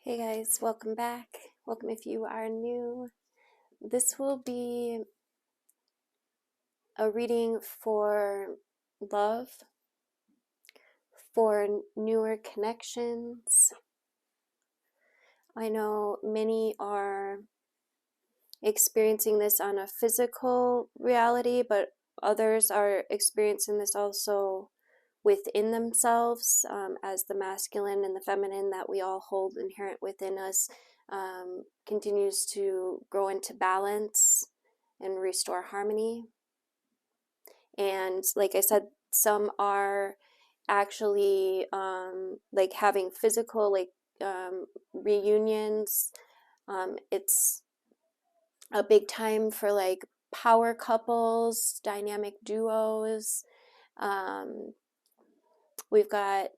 Hey guys, welcome back. Welcome if you are new. This will be a reading for love, for newer connections. I know many are experiencing this on a physical reality, but others are experiencing this also within themselves, as the masculine and the feminine that we all hold inherent within us continues to grow into balance and restore harmony. And like I said, some are actually like having physical reunions. It's a big time for like power couples, dynamic duos. We've got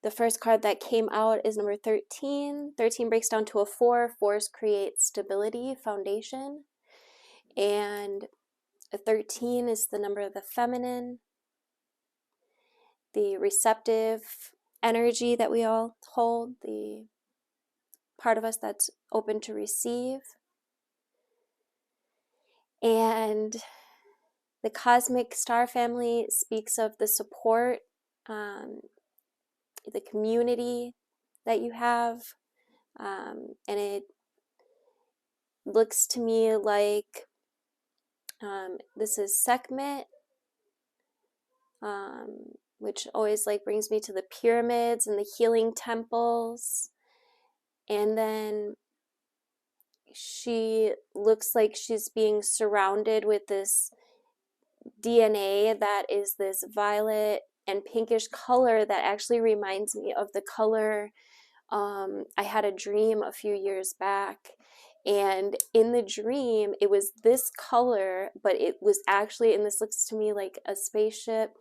the first card that came out is number 13. 13 breaks down to a 4. 4s create stability, foundation. And a 13 is the number of the feminine, the receptive energy that we all hold, the part of us that's open to receive. And the cosmic star family speaks of the support, the community that you have, and it looks to me like this is Sekhmet, which always like brings me to the pyramids and the healing temples. And then she looks like she's being surrounded with this DNA that is this violet and pinkish color that actually reminds me of the color. I had a dream a few years back, and in the dream it was this color, but it was actually, and this looks to me like a spaceship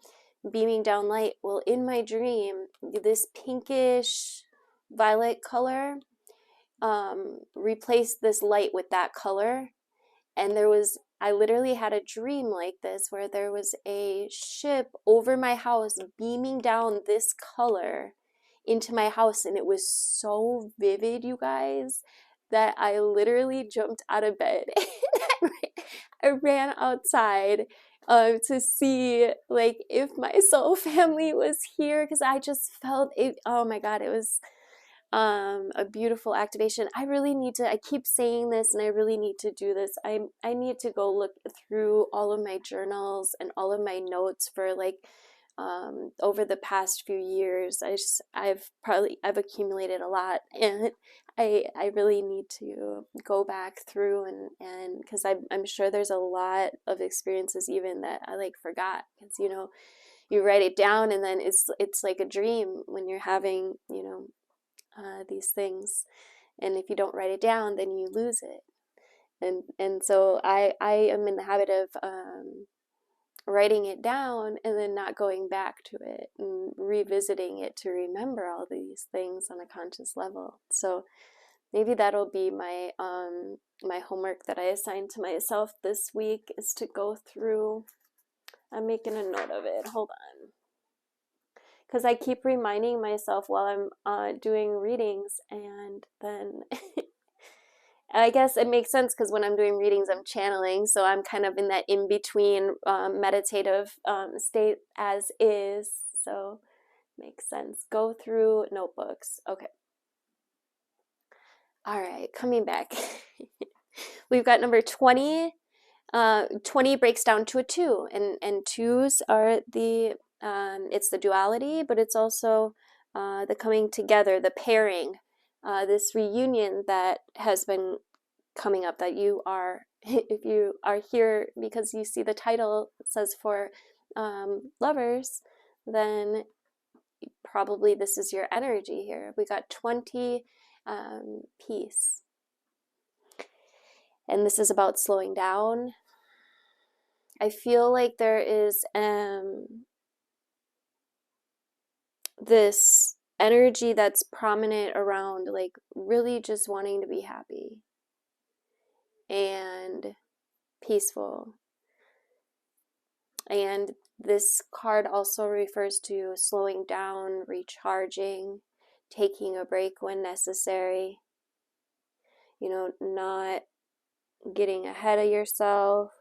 beaming down light. Well, in my dream, this pinkish violet color replaced this light with that color. And I literally had a dream like this where there was a ship over my house beaming down this color into my house, and it was so vivid, you guys, that I literally jumped out of bed and I ran outside to see like if my soul family was here, because I just felt it. Oh my God, it was a beautiful activation. I keep saying this, and I really need to do this. I need to go look through all of my journals and all of my notes for like over the past few years. I've accumulated a lot, and I really need to go back through and because I'm sure there's a lot of experiences even that I like forgot, because you write it down and then it's like a dream when you're having these things, and if you don't write it down then you lose it. And so I am in the habit of writing it down and then not going back to it and revisiting it to remember all these things on a conscious level. So maybe that'll be my my homework that I assign to myself this week, is to go through. I'm making a note of it. Hold on. Because I keep reminding myself while I'm doing readings, and then I guess it makes sense because when I'm doing readings, I'm channeling, so I'm kind of in that in-between meditative state as is, so makes sense. Go through notebooks. Okay. All right, coming back. We've got number 20. 20 breaks down to a 2, and 2s are the it's the duality, but it's also the coming together, the pairing, this reunion that has been coming up, that you are, if you are here because you see the title, it says for lovers, then probably this is your energy here. We got 20 peace. And this is about slowing down. I feel like there is this energy that's prominent around like really just wanting to be happy and peaceful. And this card also refers to slowing down, recharging, taking a break when necessary, not getting ahead of yourself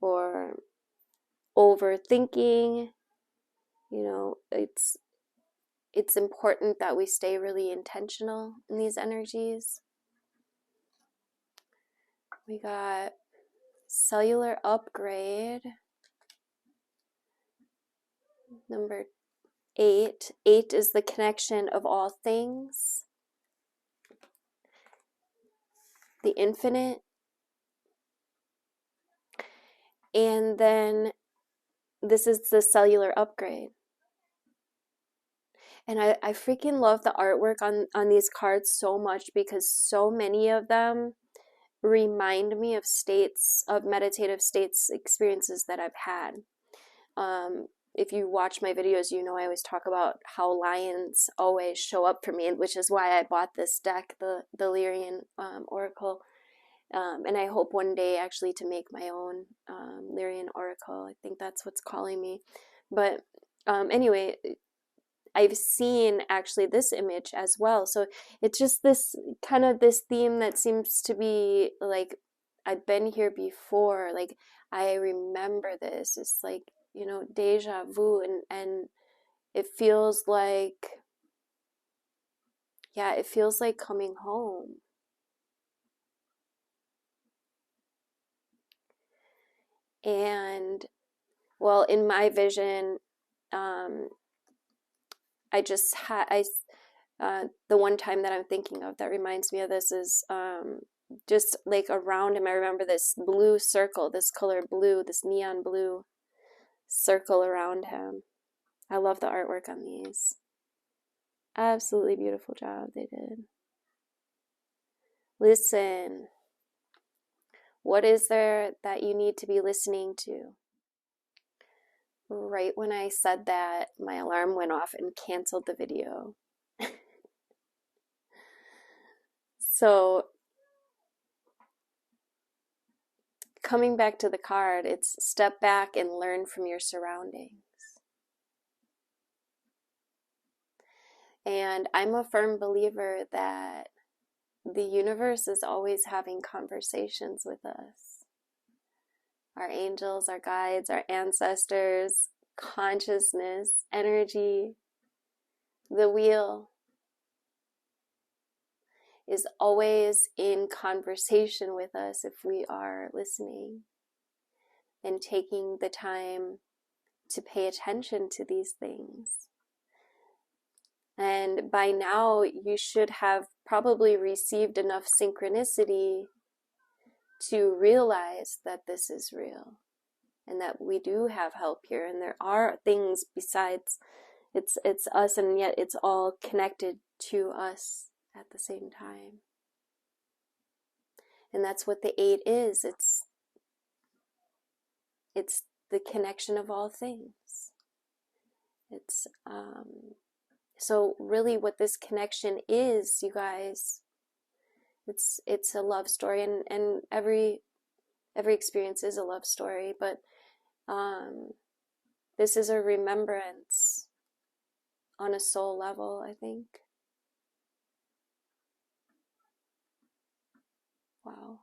or overthinking. It's important that we stay really intentional in these energies. We got cellular upgrade, number 8. 8 is the connection of all things, the infinite. And then this is the cellular upgrade. And I freaking love the artwork on these cards so much, because so many of them remind me of meditative states, experiences that I've had. If you watch my videos, I always talk about how lions always show up for me, which is why I bought this deck, the Lemuria Oracle. And I hope one day actually to make my own Lemuria Oracle. I think that's what's calling me. But anyway, I've seen actually this image as well. So it's just this kind of this theme that seems to be like, I've been here before. Like, I remember this. It's like, deja vu. And it feels like, it feels like coming home. And, well, in my vision, I just had, the one time that I'm thinking of that reminds me of this is just like around him. I remember this blue circle, this color blue, this neon blue circle around him. I love the artwork on these. Absolutely beautiful job they did. Listen. What is there that you need to be listening to? Right when I said that, my alarm went off and canceled the video. So, coming back to the card, it's step back and learn from your surroundings. And I'm a firm believer that the universe is always having conversations with us. Our angels, our guides, our ancestors, consciousness, energy, the wheel is always in conversation with us if we are listening and taking the time to pay attention to these things. And by now, you should have probably received enough synchronicity to realize that this is real and that we do have help here, and there are things besides it's us, and yet it's all connected to us at the same time. And that's what the 8 is. It's the connection of all things. It's so really what this connection is, you guys, it's a love story, and every experience is a love story, but this is a remembrance on a soul level, I think. Wow.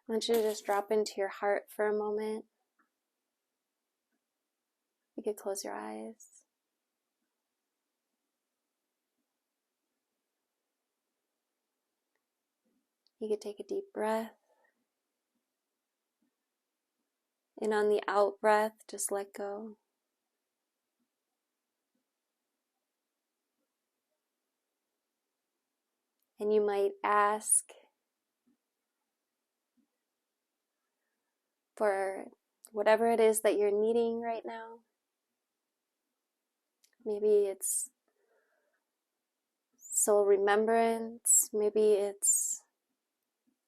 I want you to just drop into your heart for a moment. You could close your eyes. You could take a deep breath. And on the out breath, just let go. And you might ask for whatever it is that you're needing right now. Maybe it's soul remembrance, maybe it's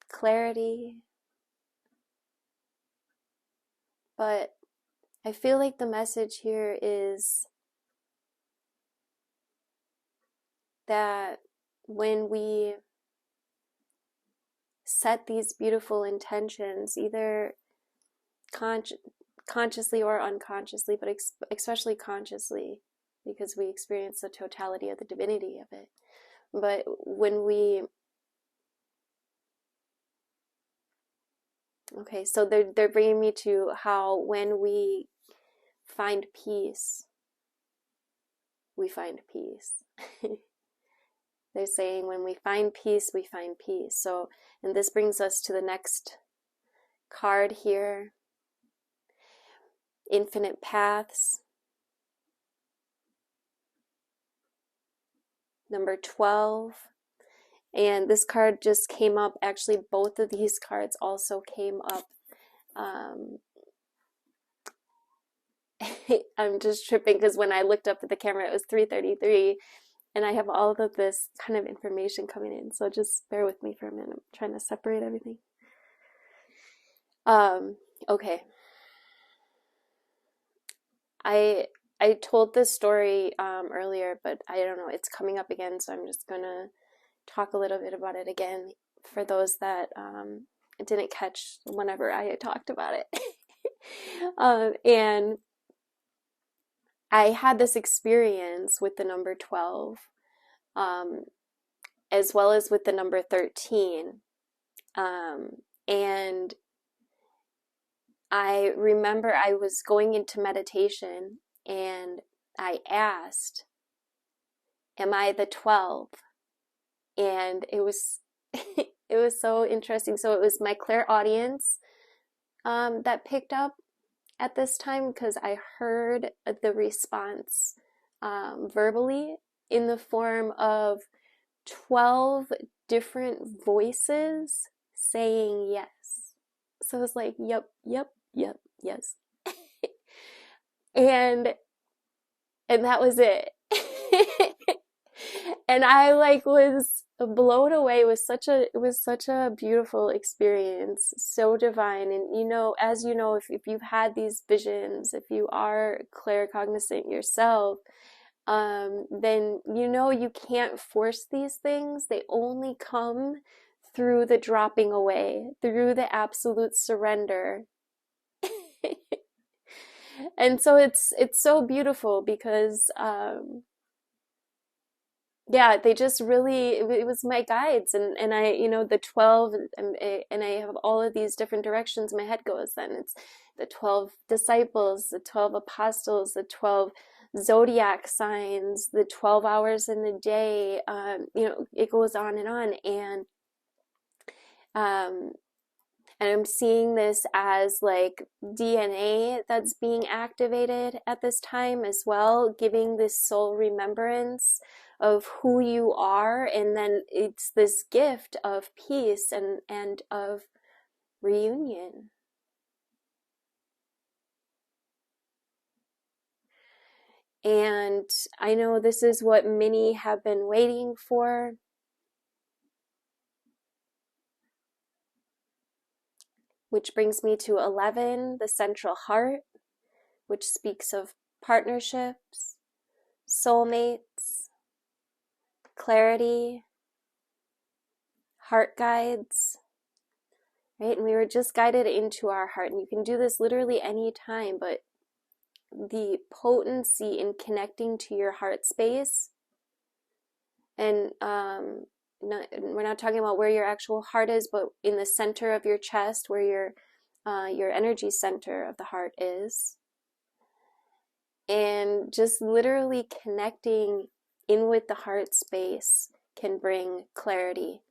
clarity. But I feel like the message here is that when we set these beautiful intentions, either consciously or unconsciously, but especially consciously, because we experience the totality of the divinity of it. But when we, okay, so they're bringing me to how when we find peace, we find peace. They're saying when we find peace, we find peace. So, and this brings us to the next card here. Infinite paths. Number 12. And this card just came up. Actually, both of these cards also came up. I'm just tripping because when I looked up at the camera, it was 3:33. And I have all of this kind of information coming in, so just bear with me for a minute. I'm trying to separate everything. Okay. I told this story earlier, but I don't know, it's coming up again, so I'm just gonna talk a little bit about it again for those that didn't catch whenever I had talked about it. And I had this experience with the number 12. As well as with the number 13. And I remember I was going into meditation and I asked, am I the 12? And it was it was so interesting. So it was my clairaudience that picked up at this time, because I heard the response verbally in the form of 12 different voices saying yes. So it was like, yep, yep, yep, yes. and that was it. And I like was blown away. It was such a beautiful experience, so divine. And you know, as you know, if you've had these visions, if you are claircognizant yourself, then you know you can't force these things. They only come through the dropping away, through the absolute surrender. And so it's so beautiful because yeah, they just really, it was my guides, and I, you know, the 12, and I have all of these different directions my head goes. Then it's the 12 disciples, the 12 apostles, the 12 zodiac signs, the 12 hours in the day. You know, it goes on, and I'm seeing this as like DNA that's being activated at this time as well, giving this soul remembrance of who you are. And then it's this gift of peace and of reunion. And I know this is what many have been waiting for. Which brings me to 11, the central heart, which speaks of partnerships, soulmates, clarity, heart guides, right? And we were just guided into our heart. And you can do this literally any time, but the potency in connecting to your heart space, and we're not talking about where your actual heart is, but in the center of your chest, where your energy center of the heart is. And just literally connecting in with the heart space can bring clarity.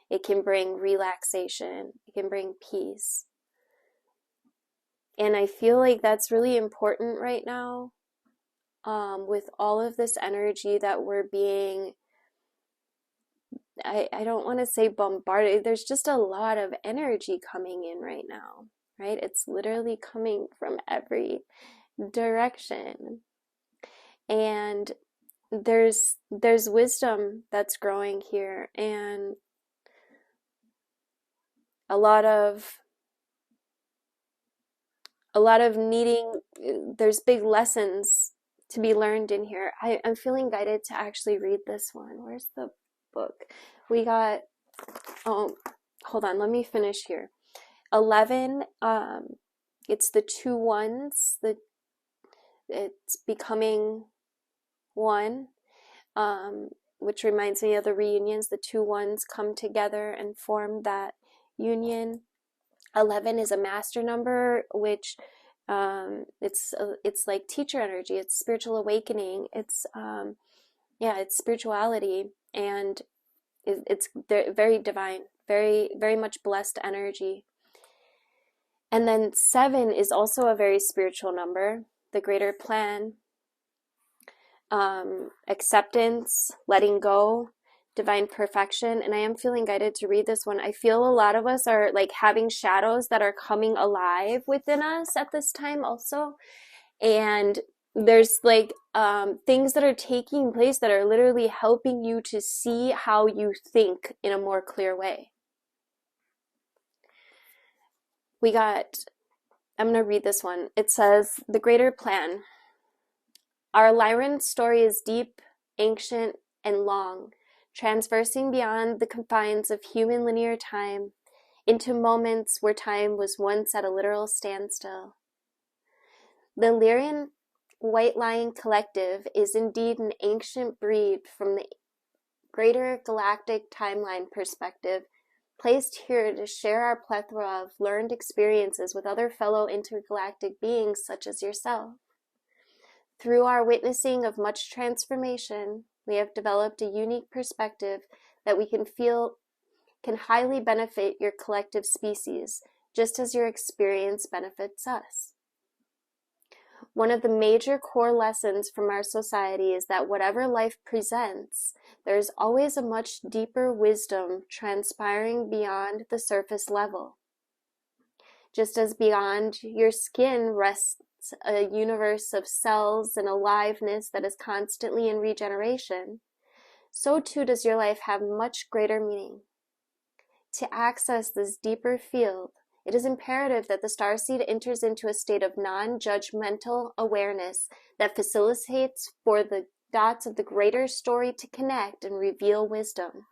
It can bring relaxation. It can bring peace. And I feel like that's really important right now, with all of this energy that we're being, I don't want to say bombarded. There's just a lot of energy coming in right now, right? It's literally coming from every direction. And there's wisdom that's growing here, and a lot of needing, there's big lessons to be learned in here. I'm feeling guided to actually read this one. Where's the book? We got, oh, hold on, let me finish here. 11 It's the two ones, it's becoming one, which reminds me of the reunions. The two ones come together and form that union. 11 is a master number, which it's like teacher energy. It's spiritual awakening. It's it's spirituality, and it's very divine, very, very much blessed energy. And then 7 is also a very spiritual number, the greater plan, acceptance, letting go, divine perfection. And I am feeling guided to read this one. I feel a lot of us are like having shadows that are coming alive within us at this time also. And there's like things that are taking place that are literally helping you to see how you think in a more clear way. I'm going to read this one. It says, the greater plan. Our Lyran story is deep, ancient, and long, transversing beyond the confines of human linear time into moments where time was once at a literal standstill. The Lyran White Lion Collective is indeed an ancient breed from the greater galactic timeline perspective, placed here to share our plethora of learned experiences with other fellow intergalactic beings such as yourself. Through our witnessing of much transformation, we have developed a unique perspective that we can feel can highly benefit your collective species, just as your experience benefits us. One of the major core lessons from our society is that whatever life presents, there is always a much deeper wisdom transpiring beyond the surface level. Just as beyond your skin rests a universe of cells and aliveness that is constantly in regeneration, so too does your life have much greater meaning. To access this deeper field, it is imperative that the starseed enters into a state of non-judgmental awareness that facilitates for the dots of the greater story to connect and reveal wisdom.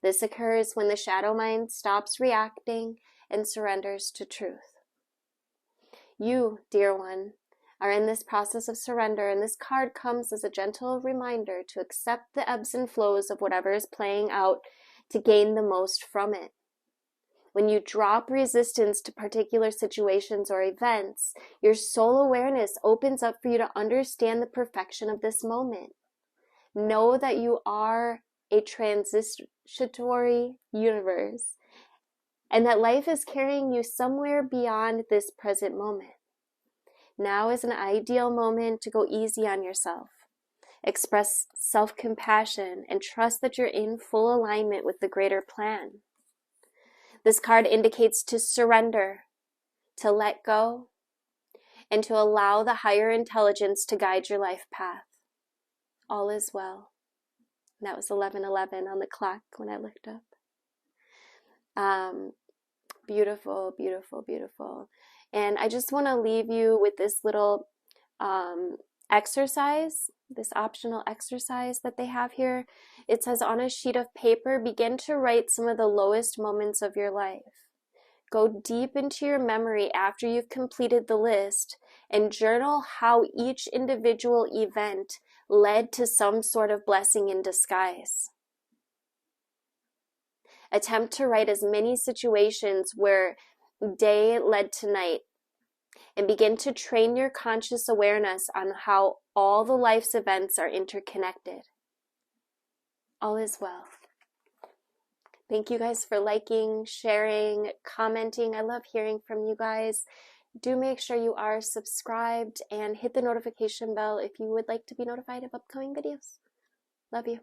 This occurs when the shadow mind stops reacting and surrenders to truth. You, dear one, are in this process of surrender, and this card comes as a gentle reminder to accept the ebbs and flows of whatever is playing out to gain the most from it. When you drop resistance to particular situations or events, your soul awareness opens up for you to understand the perfection of this moment. Know that you are a transitory universe, and that life is carrying you somewhere beyond this present moment. Now is an ideal moment to go easy on yourself. Express self-compassion and trust that you're in full alignment with the greater plan. This card indicates to surrender, to let go, and to allow the higher intelligence to guide your life path. All is well. And that was 11:11 on the clock when I looked up. Beautiful, beautiful, beautiful. And I just want to leave you with this little exercise, this optional exercise that they have here. It says, on a sheet of paper, begin to write some of the lowest moments of your life. Go deep into your memory after you've completed the list and journal how each individual event led to some sort of blessing in disguise. Attempt to write as many situations where day led to night, and begin to train your conscious awareness on how all the life's events are interconnected. All is well. Thank you guys for liking, sharing, commenting. I love hearing from you guys. Do make sure you are subscribed and hit the notification bell if you would like to be notified of upcoming videos. Love you.